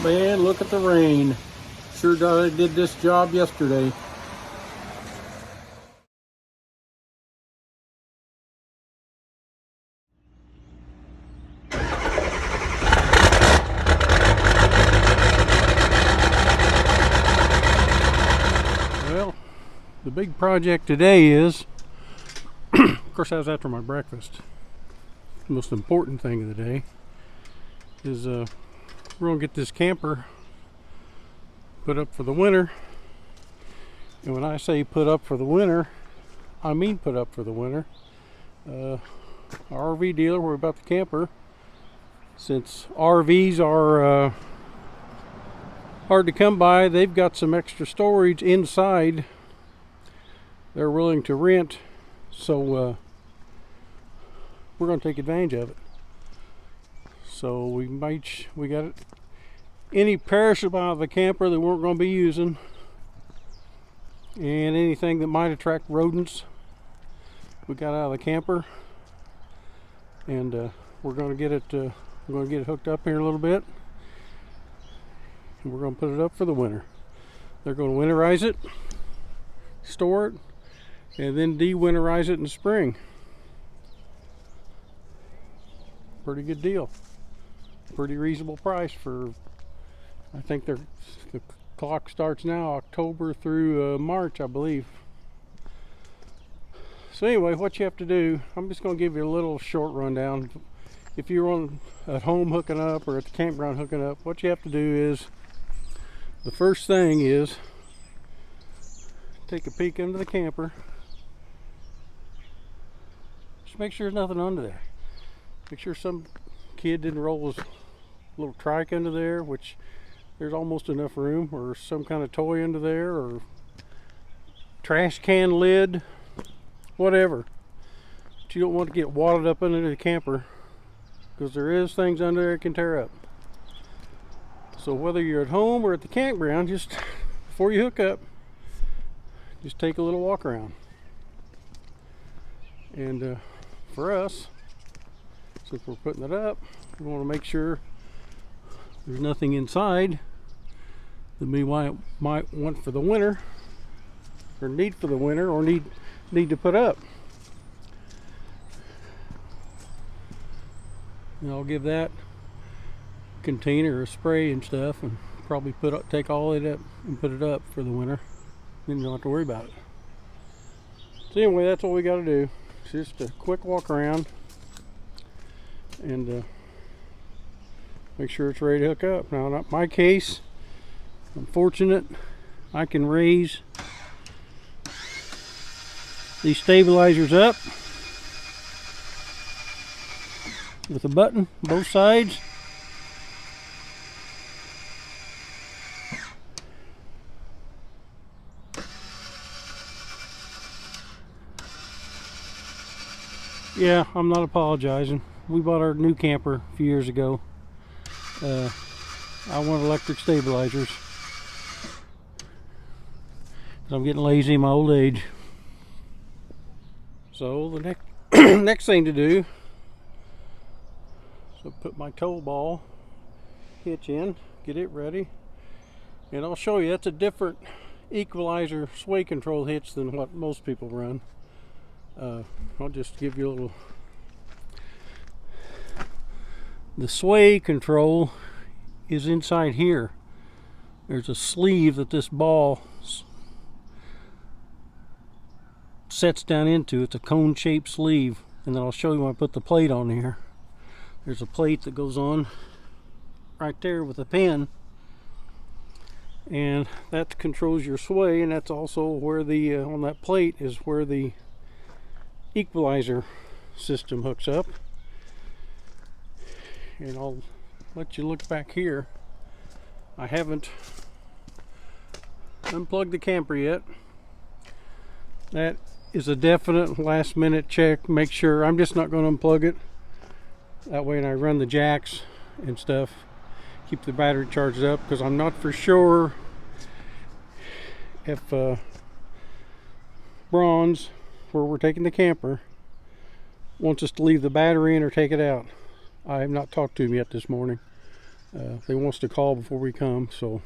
Man, look at the rain. Sure did this job yesterday. Well, the big project today is, of course, that was after my breakfast. The most important thing of the day is we're going to get this camper put up for the winter. And when I say put up for the winter, I mean put up for the winter. Our RV dealer, we're about the camper. Since RVs are hard to come by, they've got some extra storage inside they're willing to rent, so we're going to take advantage of it. So we got it, any perishable out of the camper that we're going to be using, and anything that might attract rodents we got out of the camper, and we're going to get it hooked up here a little bit, and we're going to put it up for the winter. They're going to winterize it, store it, and then de-winterize it in the spring. Pretty good deal. Pretty reasonable price for, I think the clock starts now October through March, I believe. So anyway, what you have to do, I'm just going to give you a little short rundown. If you're at home hooking up or at the campground hooking up, what you have to do is, the first thing is take a peek under the camper. Just make sure there's nothing under there. Make sure some kid didn't roll his little trike under there, which there's almost enough room, or some kind of toy under there, or trash can lid, whatever. But you don't want to get wadded up under the camper, because there is things under there that can tear up. So whether you're at home or at the campground, just before you hook up, just take a little walk around. And for us, since we're putting it up, we want to make sure there's nothing inside that we might want for the winter, or need for the winter, or need to put up. And I'll give that container a spray and stuff, and probably take all it up and put it up for the winter. Then you don't have to worry about it. So anyway, that's what we got to do. It's just a quick walk around and make sure it's ready to hook up. Now, in my case, I'm fortunate I can raise these stabilizers up with a button both sides. Yeah, I'm not apologizing. We bought our new camper a few years ago. I want electric stabilizers. I'm getting lazy in my old age. So the next thing to do, so put my tow ball hitch in, get it ready, and I'll show you that's a different equalizer sway control hitch than what most people run. I'll just give you a little. The sway control is inside here. There's a sleeve that this ball sets down into. It's a cone-shaped sleeve, and then I'll show you when I put the plate on here. There's a plate that goes on right there with a pin, and that controls your sway, and that's also where the on that plate is where the equalizer system hooks up. And I'll let you look back here. I haven't unplugged the camper yet. That is a definite last minute check. Make sure, I'm just not going to unplug it. That way, when I run the jacks and stuff, keep the battery charged up, because I'm not for sure if Bronze, where we're taking the camper, wants us to leave the battery in or take it out. I have not talked to him yet this morning. They want us to call before we come, so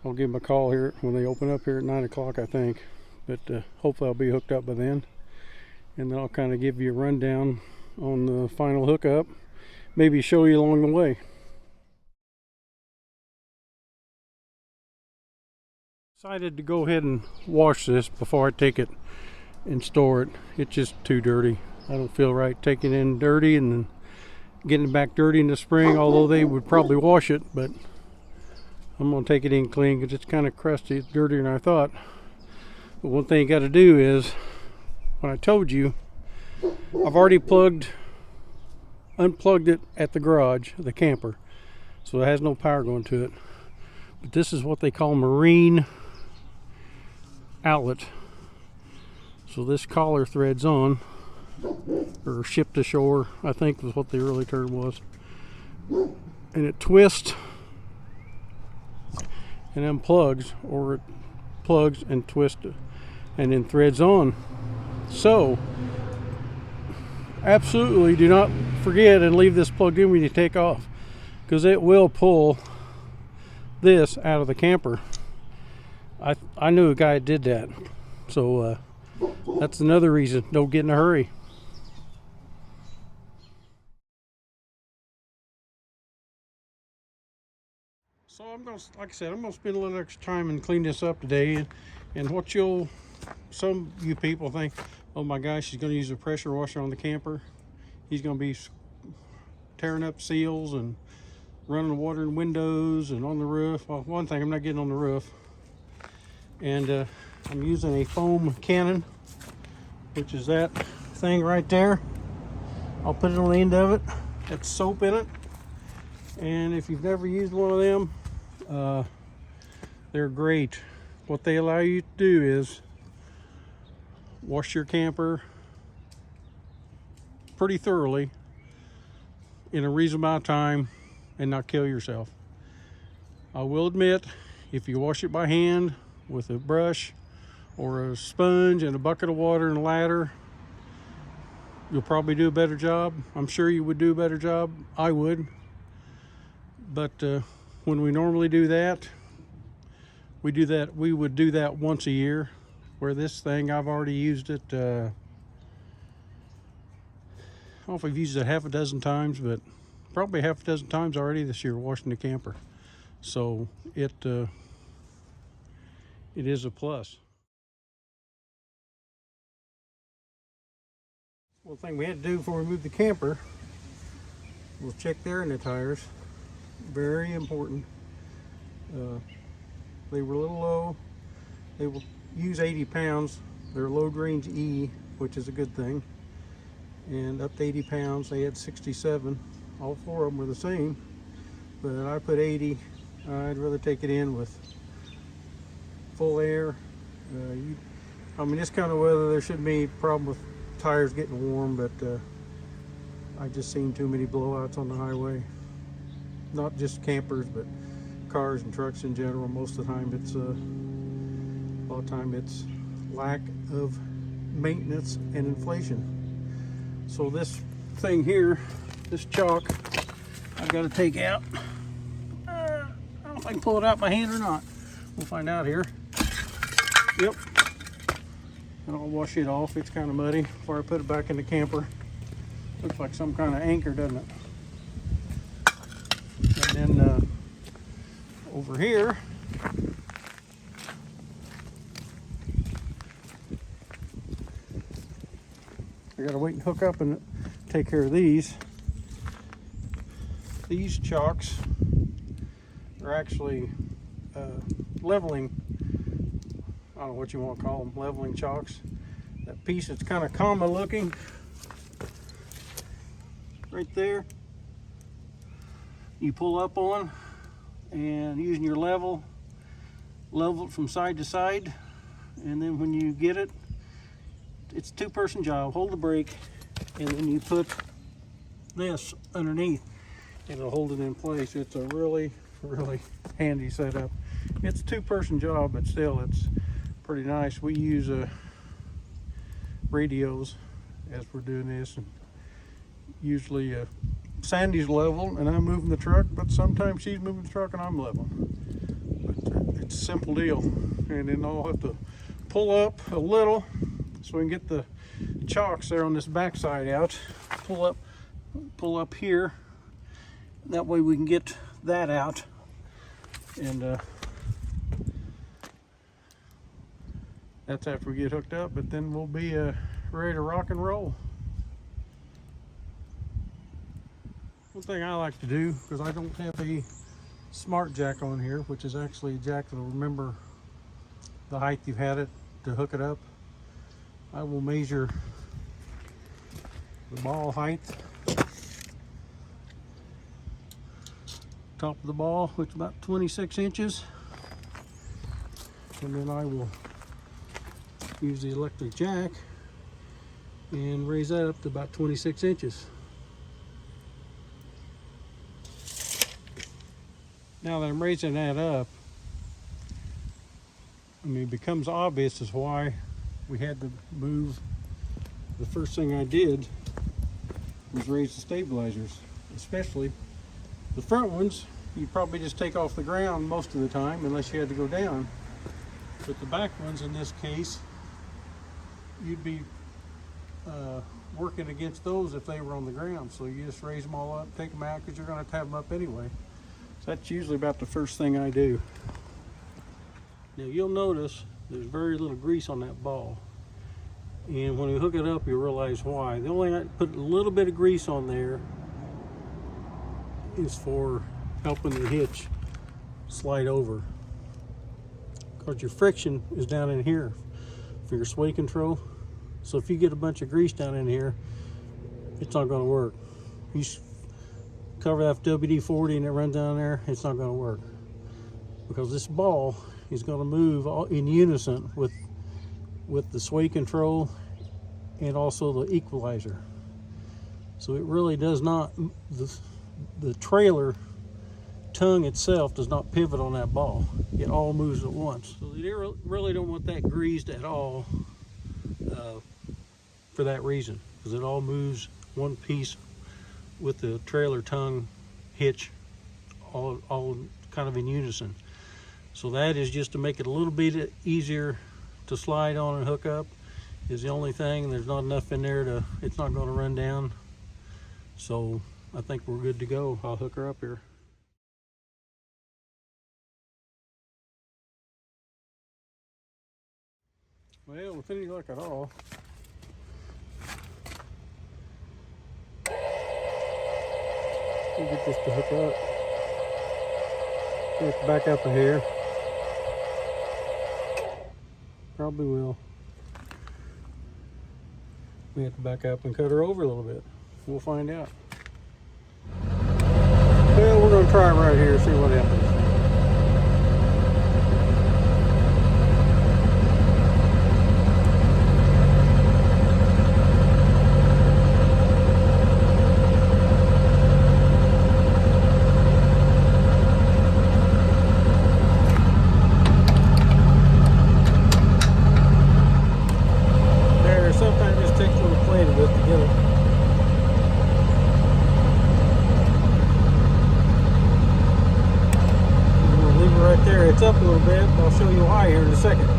I'll give them a call here when they open up here at 9 o'clock, I think. But hopefully I'll be hooked up by then. And then I'll kind of give you a rundown on the final hookup. Maybe show you along the way. Decided to go ahead and wash this before I take it and store it. It's just too dirty. I don't feel right taking it in dirty and then getting it back dirty in the spring, although they would probably wash it, but I'm going to take it in clean because it's kind of crusty. It's dirtier than I thought. But one thing you got to do is, when I told you, I've already unplugged it at the garage, the camper, so it has no power going to it. But this is what they call marine outlet. So this collar threads on, or ship to shore, I think was what the early term was, and it twists and unplugs, or it plugs and twists and then threads on. So absolutely do not forget and leave this plugged in when you take off, because it will pull this out of the camper. I knew a guy that did that, so that's another reason. Don't get in a hurry. So I'm gonna, like I said, I'm gonna spend a little extra time and clean this up today. And what some of you people think, oh my gosh, he's gonna use a pressure washer on the camper. He's gonna be tearing up seals and running water in windows and on the roof. Well, one thing, I'm not getting on the roof. And I'm using a foam cannon, which is that thing right there. I'll put it on the end of it. It's soap in it. And if you've never used one of them, they're great. What they allow you to do is wash your camper pretty thoroughly in a reasonable amount of time and not kill yourself. I will admit, if you wash it by hand with a brush or a sponge and a bucket of water and a ladder, you'll probably do a better job. I'm sure you would do a better job. I would. But when we normally do that, we would do that once a year. Where this thing, I've already used it, I don't know if I've used it half a dozen times, but probably half a dozen times already this year washing the camper. So it is a plus. One thing we had to do before we moved the camper, we'll check the air in the tires. Very important. They were a little low. They will use 80 pounds. They're load range E, which is a good thing. And up to 80 pounds, they had 67. All four of them were the same, but I put 80. I'd rather take it in with full air. I mean, this kind of weather, there shouldn't be a problem with tires getting warm, but I just seen too many blowouts on the highway. Not just campers, but cars and trucks in general. Most of the time it's a lot of time it's lack of maintenance and inflation. So this thing here, this chalk, I've got to take out. I don't know if I can pull it out by hand or not. We'll find out here. Yep. And I'll wash it off. It's kind of muddy before I put it back in the camper. Looks like some kind of anchor, doesn't it? And then over here, I gotta wait and hook up and take care of these. These chocks are actually leveling, I don't know what you want to call them, leveling chocks. That piece that's kind of comma looking right there, you pull up on, and using your level it from side to side, and then when you get it, it's a two-person job. Hold the brake, and then you put this underneath, and it'll hold it in place. It's a really, really handy setup. It's a two-person job, but still, it's pretty nice. We use radios as we're doing this, and usually Sandy's level and I'm moving the truck, but sometimes she's moving the truck and I'm level. But it's a simple deal. And then I'll have to pull up a little so we can get the chocks there on this backside out. Pull up here. That way we can get that out. And that's after we get hooked up, but then we'll be ready to rock and roll. One thing I like to do, because I don't have a smart jack on here, which is actually a jack that will remember the height you've had it to hook it up, I will measure the ball height, top of the ball, which is about 26 inches, and then I will use the electric jack and raise that up to about 26 inches. Now that I'm raising that up, I mean, it becomes obvious as why we had to move. The first thing I did was raise the stabilizers, especially the front ones. You probably just take off the ground most of the time unless you had to go down. But the back ones in this case, you'd be working against those if they were on the ground. So you just raise them all up, take them out, because you're going to have them up anyway. So that's usually about the first thing I do. Now you'll notice there's very little grease on that ball. And when we hook it up, you'll realize why. The only thing I put a little bit of grease on there is for helping the hitch slide over. Because your friction is down in here for your sway control. So if you get a bunch of grease down in here, it's not going to work. You cover that WD-40 and it runs down there, it's not going to work. Because this ball is going to move in unison with the sway control and also the equalizer. So it really does not, the trailer tongue itself does not pivot on that ball. It all moves at once. So you really don't want that greased at all for that reason, because it all moves one piece with the trailer tongue hitch all kind of in unison. So that is just to make it a little bit easier to slide on and hook up is the only thing. There's not enough in there to, it's not going to run down. So I think we're good to go. I'll hook her up here. Well, with any luck at all, we'll get this to hook up. Let's back up in here. Probably will. We have to back up and cut her over a little bit. We'll find out. Well, we're going to try it right here, see what happens. It's up a little bit, but I'll show you why here in a second.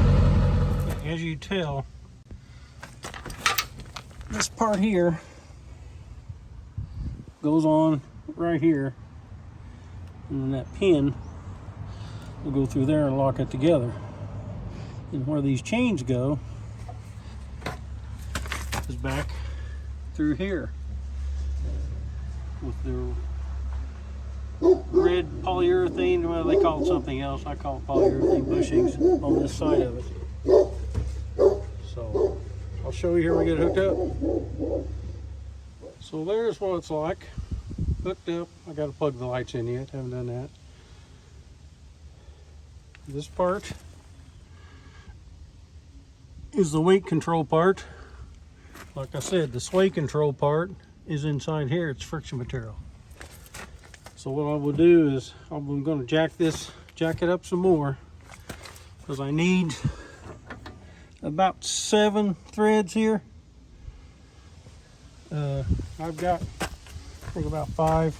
As you tell, this part here goes on right here, and then that pin will go through there and lock it together. And where these chains go is back through here with the red polyurethane. Well, they call it something else. I call it polyurethane bushings on this side of it. So I'll show you here we get it hooked up. So there's what it's like. Hooked up. I got to plug the lights in yet. Haven't done that. This part is the weight control part. Like I said, the sway control part is inside here. It's friction material. So what I will do is I'm going to jack it up some more, because I need about 7 threads here. I've got I think about 5.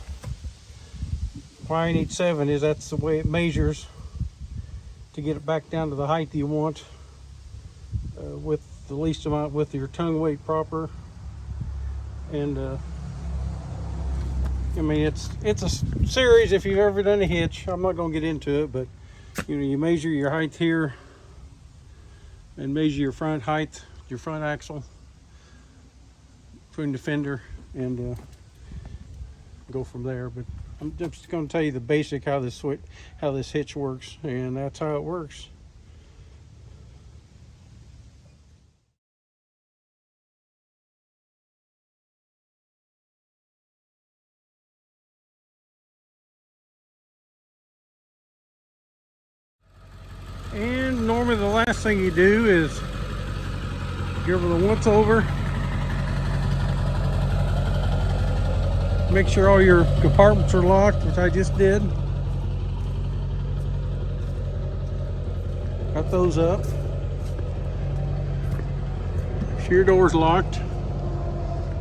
Why I need 7 is that's the way it measures to get it back down to the height that you want, with the least amount, with your tongue weight proper. And I mean, it's a series. If you've ever done a hitch, I'm not going to get into it, but you measure your height here and measure your front height, your front axle between the fender, and go from there. But I'm just going to tell you the basic how this hitch works, and that's how it works. And normally the last thing you do is give it a once over. Make sure all your compartments are locked, which I just did. Got those up. Your door's locked.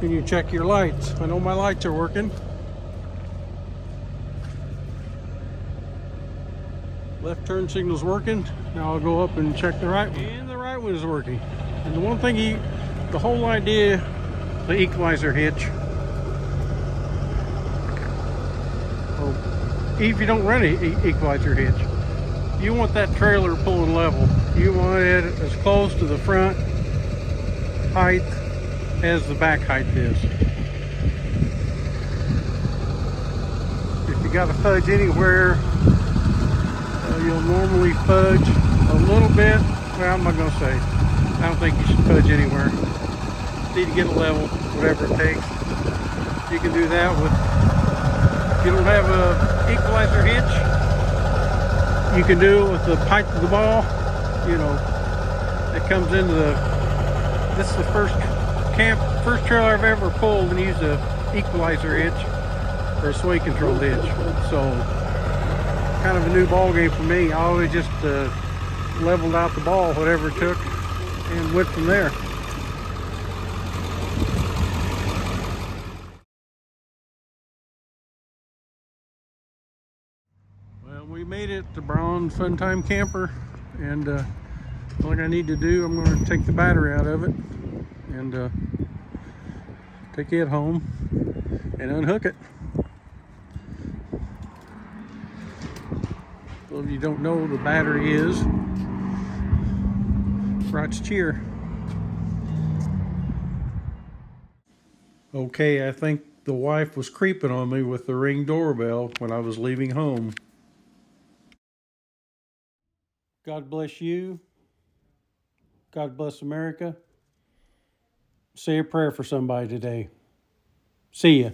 And you check your lights. I know my lights are working. Left turn signal's working. Now I'll go up and check the right one. And the right one is working. And the one thing the whole idea, the equalizer hitch, or if you don't run an equalizer hitch, you want that trailer pulling level. You want it as close to the front height as the back height is. If you got to fudge anywhere, you'll normally fudge a little bit. Well, I'm not going to say. I don't think you should fudge anywhere. Need to get a level, whatever it takes. You can do that with, if you don't have a equalizer hitch, you can do it with the height of the ball. It comes into this is the first trailer I've ever pulled and used a equalizer hitch or a sway controlled hitch. So kind of a new ball game for me. I always just leveled out the ball, whatever it took, and went from there. Well, we made it to Braun Fun Time Camper, and what I need to do, I'm going to take the battery out of it and take it home and unhook it. So if you don't know, the battery is Rott's Cheer. Okay, I think the wife was creeping on me with the Ring doorbell when I was leaving home. God bless you. God bless America. Say a prayer for somebody today. See ya.